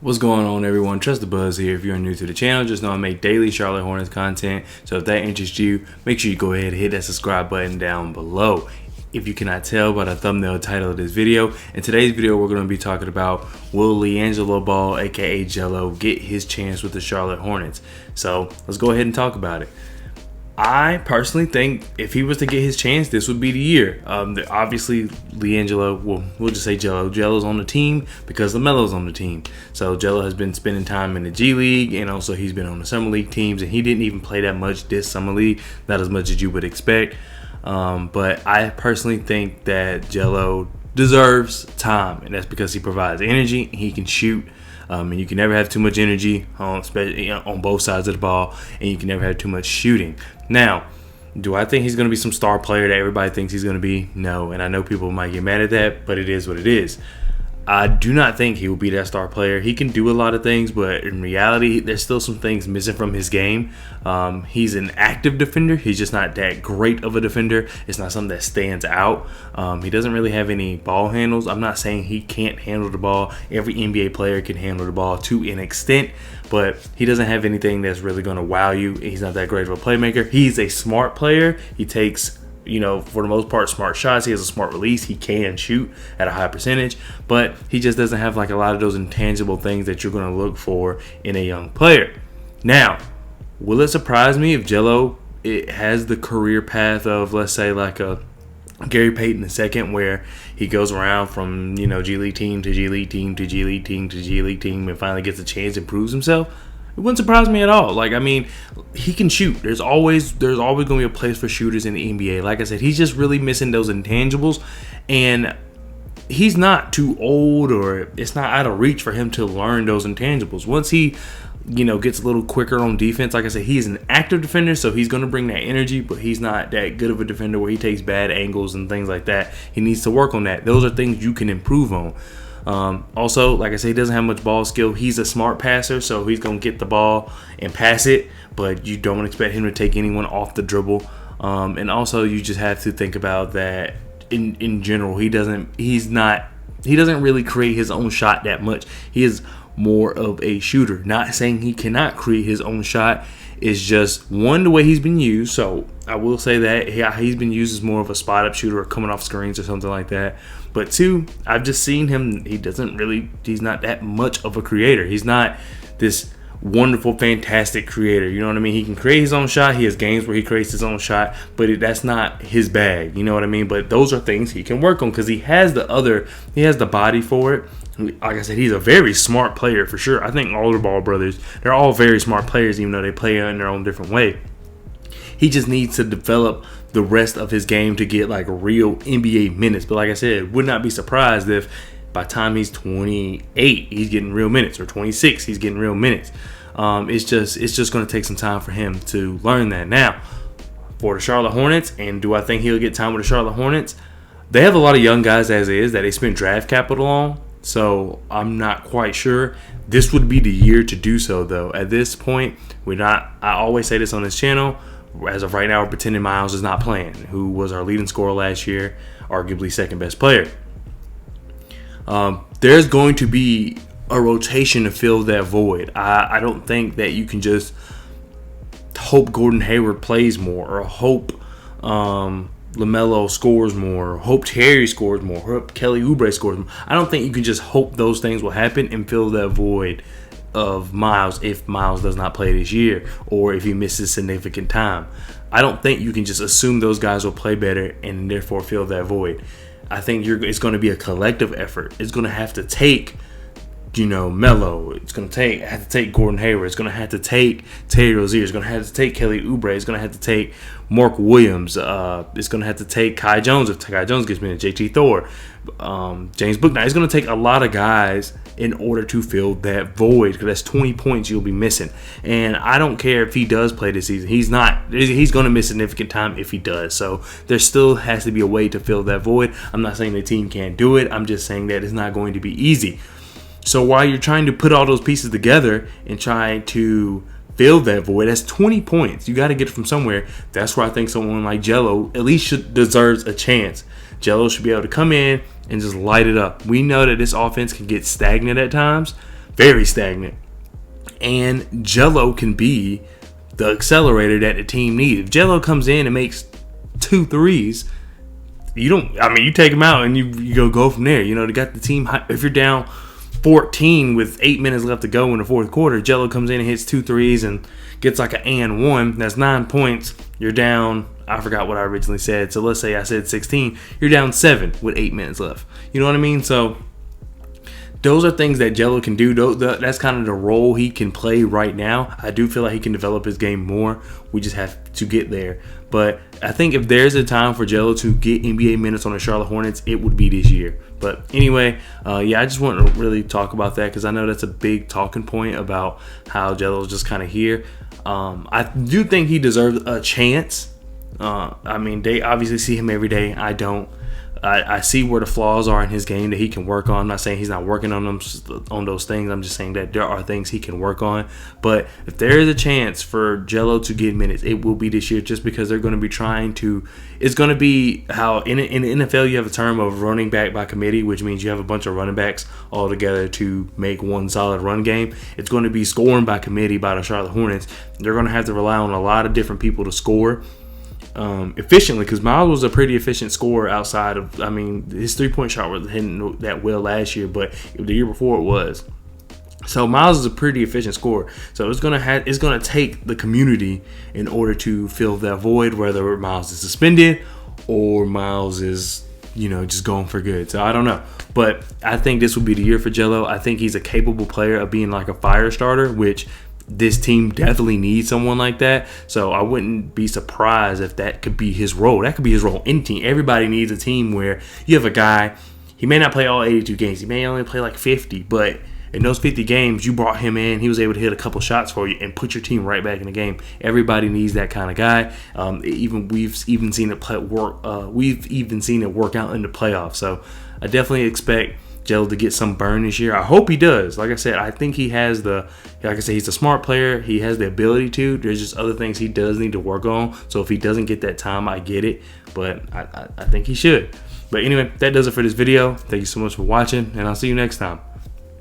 What's going on, everyone? Trust the Buzz here. If you're new to the channel, just know I make daily Charlotte Hornets content. So if that interests you, make sure you go ahead and hit that subscribe button down below. If you cannot tell by the thumbnail title of this video, in today's video we're going to be talking about, will LiAngelo Ball, aka Jello, get his chance with the Charlotte Hornets? So let's go ahead and talk about it. I personally think if he was to get his chance, this would be the year. Obviously, LiAngelo, well, we'll just say Jello. Jello's on the team because LaMelo's on the team. So Jello has been spending time in the G League, and also he's been on the Summer League teams, and he didn't even play that much this Summer League, not as much as you would expect. But I personally think that Jello deserves time, and that's because he provides energy, he can shoot. And you can never have too much energy on both sides of the ball, and you can never have too much shooting. Now, do I think he's going to be some star player that everybody thinks he's going to be? No, and I know people might get mad at that, but it is what it is. I do not think he will be that star player. He can do a lot of things, but in reality, there's still some things missing from his game. He's an active defender. He's just not that great of a defender. It's not something that stands out. He doesn't really have any ball handles. I'm not saying he can't handle the ball. Every NBA player can handle the ball to an extent, but he doesn't have anything that's really going to wow you. He's not that great of a playmaker. He's a smart player. He takes, for the most part, smart shots. He has a smart release. He can shoot at a high percentage, but he just doesn't have like a lot of those intangible things that you're going to look for in a young player. Now, will it surprise me if Jello has the career path of, let's say, like a Gary Payton II, where he goes around from, G League team to G League team to G League team to G League team and finally gets a chance and proves himself? It wouldn't surprise me at all. He can shoot. There's always going to be a place for shooters in the NBA. Like I said, he's just really missing those intangibles, and he's not too old, or it's not out of reach for him to learn those intangibles. Once he, gets a little quicker on defense, like I said, he's an active defender, so he's going to bring that energy, but he's not that good of a defender where he takes bad angles and things like that. He needs to work on that. Those are things you can improve on. Also, like I said, he doesn't have much ball skill. He's a smart passer, so he's going to get the ball and pass it, but you don't expect him to take anyone off the dribble. And also, you just have to think about that in general. He doesn't really create his own shot that much. He is more of a shooter. Not saying he cannot create his own shot. It's just, one, the way he's been used. So I will say that he's been used as more of a spot up shooter or coming off screens or something like that. But two, I've just seen him. He's not that much of a creator. He's not this wonderful, fantastic creator. You know what I mean? He can create his own shot. He has games where he creates his own shot, but that's not his bag. You know what I mean? But those are things he can work on because he has the body for it. Like I said, he's a very smart player for sure. I think all the Ball brothers, they're all very smart players, even though they play in their own different way. He just needs to develop the rest of his game to get like real NBA minutes. But like I said, would not be surprised if by the time he's 28, he's getting real minutes, or 26, he's getting real minutes. It's just going to take some time for him to learn that. Now, for the Charlotte Hornets, and do I think he'll get time with the Charlotte Hornets? They have a lot of young guys as is that they spend draft capital on. So I'm not quite sure. This would be the year to do so, though. At this point, I always say this on this channel. As of right now, we're pretending Miles is not playing, who was our leading scorer last year, arguably second best player. There's going to be a rotation to fill that void. I don't think that you can just hope Gordon Hayward plays more, or hope LaMelo scores more, hope Terry scores more, hope Kelly Oubre scores more. I don't think you can just hope those things will happen and fill that void of Miles if Miles does not play this year, or if he misses significant time. I don't think you can just assume those guys will play better and therefore fill that void. I think it's going to be a collective effort. It's going to have to take, Melo. It's going to have to take Gordon Hayward. It's going to have to take Terry Rozier. It's going to have to take Kelly Oubre. It's going to have to take Mark Williams. It's going to have to take Kai Jones if Kai Jones gets me, JT Thor, James Bouknight. It's going to take a lot of guys in order to fill that void, because that's 20 points you'll be missing. And I don't care if he does play this season. He's going to miss significant time if he does. So there still has to be a way to fill that void. I'm not saying the team can't do it. I'm just saying that it's not going to be easy. So while you're trying to put all those pieces together and try to fill that void, that's 20 points. You got to get it from somewhere. That's where I think someone like Jello at least deserves a chance. Jello should be able to come in and just light it up. We know that this offense can get stagnant at times. very stagnant. And Jello can be the accelerator that the team needs. If Jello comes in and makes 2 threes, you take him out and you go from there. They got the team. If you're down 14 with 8 minutes left to go in the fourth quarter, Jello comes in and hits 2 threes and gets like an and one. That's 9 points. You're down. I forgot what I originally said. So let's say I said 16. You're down 7 with 8 minutes left. You know what I mean? So those are things that Jello can do. That's kind of the role he can play right now. I do feel like he can develop his game more. We just have to get there. But I think if there's a time for Jello to get NBA minutes on the Charlotte Hornets, it would be this year. But anyway, I just want to really talk about that because I know that's a big talking point about how Jello's just kind of here. I do think he deserves a chance. They obviously see him every day. I don't. I see where the flaws are in his game that he can work on. I'm not saying he's not working on those things. I'm just saying that there are things he can work on. But if there is a chance for Jello to get minutes, it will be this year, just because they're going to be trying to. It's going to be how in the NFL you have a term of running back by committee, which means you have a bunch of running backs all together to make one solid run game. It's going to be scoring by committee by the Charlotte Hornets. They're going to have to rely on a lot of different people to score efficiently, because Miles was a pretty efficient scorer outside of, his 3-point shot wasn't hitting that well last year, but the year before it was. So Miles is a pretty efficient scorer. So it's gonna take the community in order to fill that void, whether Miles is suspended or Miles is just going for good. So I don't know, but I think this will be the year for Jello. I think he's a capable player of being like a fire starter, which this team definitely needs someone like that. So I wouldn't be surprised if that could be his role. That could be his role. Any team. Everybody needs a team where you have a guy. He may not play all 82 games. He may only play like 50. But in those 50 games, you brought him in. He was able to hit a couple shots for you and put your team right back in the game. Everybody needs that kind of guy. We've even seen it work. We've even seen it work out in the playoffs. So I definitely expect Jello to get some burn this year. I hope he does. Like I said, I think he has he's a smart player. He has the ability to. There's just other things he does need to work on. So if he doesn't get that time, I get it. But I think he should. But anyway, that does it for this video. Thank you so much for watching, and I'll see you next time.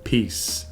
Peace.